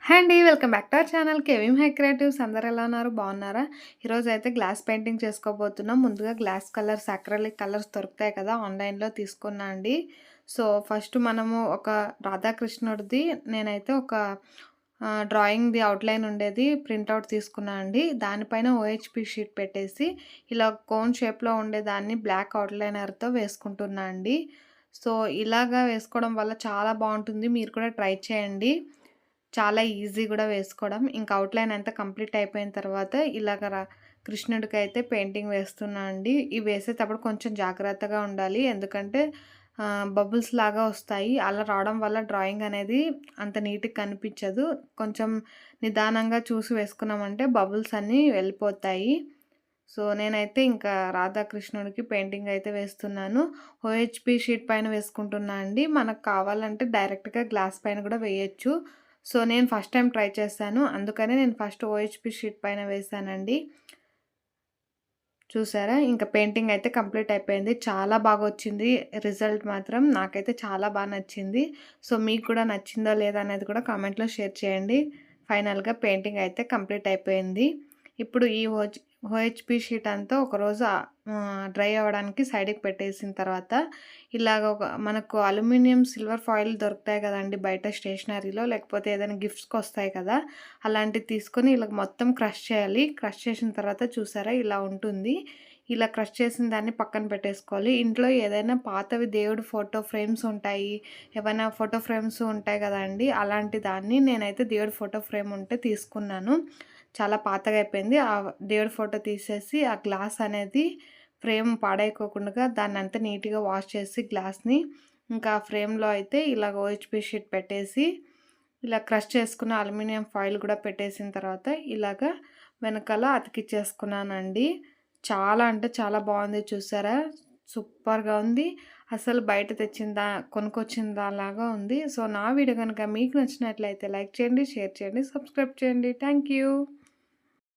Hi అండి. Welcome back to our channel KVM high creatives. అందరూ ఎలా ఉన్నారు? బాగున్నారా? ఈరోజైతే గ్లాస్ పెయింటింగ్ చేసుకోబోతున్నాం. ముందుగా గ్లాస్ కలర్స్, అక్రిలిక్ కలర్స్ దొరుకుతాయి కదా! ఆన్‌లైన్‌లో తీసుకున్నా అండి. సో, ఫస్ట్ మనము ఒక రాధాకృష్ణుడిది నేనైతే ఒక డ్రాయింగ్‌ది అవుట్‌లైన్ ఉండేది ప్రింటౌట్ తీసుకున్నా అండి. దానిపైన ఓహెచ్‌పి షీట్ పెట్టేసి ఇలా కోన్ షేప్‌లో ఉండేదాన్ని బ్లాక్ అవుట్‌లైనర్‌తో వేసుకుంటున్నా అండి. సో, ఇలాగా వేసుకోవడం వల్ల చాలా బావుంటుంది. మీరు కూడా ట్రై చేయండి. చాలా ఈజీ గూడా వేసుకోవడం. ఇంక అవుట్‌లైన్ అంతా కంప్లీట్ అయిపోయిన తర్వాత ఇలాగ కృష్ణుడికైతే పెయింటింగ్ వేస్తున్నా అండి. ఇవి వేసేటప్పుడు కొంచెం జాగ్రత్తగా ఉండాలి. ఎందుకంటే బబుల్స్ లాగా వస్తాయి. అలా రావడం వల్ల డ్రాయింగ్ అనేది అంత నీట్‌గా కనిపించదు. కొంచెం నిదానంగా చూసి వేసుకున్నామంటే బబుల్స్ అన్నీ వెళ్ళిపోతాయి. సో, నేనైతే ఇంకా రాధాకృష్ణుడికి పెయింటింగ్ అయితే వేస్తున్నాను. ఓహెచ్‌పి షీట్ పైన వేసుకుంటున్నా అండి. మనకు కావాలంటే డైరెక్ట్‌గా గ్లాస్ పైన గూడా వేయొచ్చు. సో, నేను ఫస్ట్ టైమ్ ట్రై చేశాను. అందుకనే నేను ఫస్ట్ ఓహెచ్‌పి షీట్ పైన వేశానండి. చూసారా? ఇంక పెయింటింగ్ అయితే కంప్లీట్ అయిపోయింది. చాలా బాగొచ్చింది రిజల్ట్ మాత్రం. నాకైతే చాలా నచ్చింది. సో, మీకు కూడా నచ్చిందో లేదో అనేది కూడా కామెంట్‌లో షేర్ చేయండి. ఫైనల్‌గా పెయింటింగ్ అయితే కంప్లీట్ అయిపోయింది. ఇప్పుడు ఈ ఓహెచ్‌పి షీట్ అంతా ఒకరోజు డ్రై అవ్వడానికి సైడ్‌కి పెట్టేసిన తర్వాత ఇలాగ మనకు అల్యూమినియం, సిల్వర్ ఫాయిల్ దొరుకుతాయి కదండీ బయట స్టేషనరీలో, లేకపోతే ఏదైనా గిఫ్ట్స్‌కొస్తాయి కదా! అలాంటివి తీసుకొని ఇలా మొత్తం క్రష్ చేయాలి. క్రష్ చేసిన తర్వాత చూసారా ఇలా ఉంటుంది. ఇలా క్రష్ చేసిన దాన్ని పక్కన పెట్టేసుకోవాలి. ఇంట్లో ఏదైనా పాతవి దేవుడి ఫోటో ఫ్రేమ్స్ ఉంటాయి. ఏవైనా ఫోటో ఫ్రేమ్స్ ఉంటాయి గదండీ! అలాంటి దాన్ని నేనైతే దేవుడి ఫోటో ఫ్రేమ్ ఉంటే తీసుకున్నాను. చాలా పాతగా అయిపోయింది. ఆ దేవుడి ఫోటో తీసేసి ఆ గ్లాస్ అనేది ఫ్రేమ్ పాడైకోకుండా దాన్నంతా నీట్‌గా వాష్ చేసి గ్లాస్‌ని ఇంకా ఫ్రేమ్‌లో అయితే ఇలాగ ఓహెచ్‌పి షీట్ పెట్టేసి ఇలా క్రష్ చేసుకున్న అల్యూమినియం ఫాయిల్ కూడా పెట్టేసిన తర్వాత ఇలాగా వెనకాల అతికిచ్చేసుకున్నానండి. చాలా అంటే చాలా బాగుంది చూసారా? సూపర్‌గా ఉంది. అసలు బయట తెచ్చిన కొనుక్కొచ్చిన దానిలాగా ఉంది. సో, నా వీడియో గనుక మీకు నచ్చినట్లయితే లైక్ చేయండి, షేర్ చేయండి, సబ్స్క్రైబ్ చేయండి. Thank you.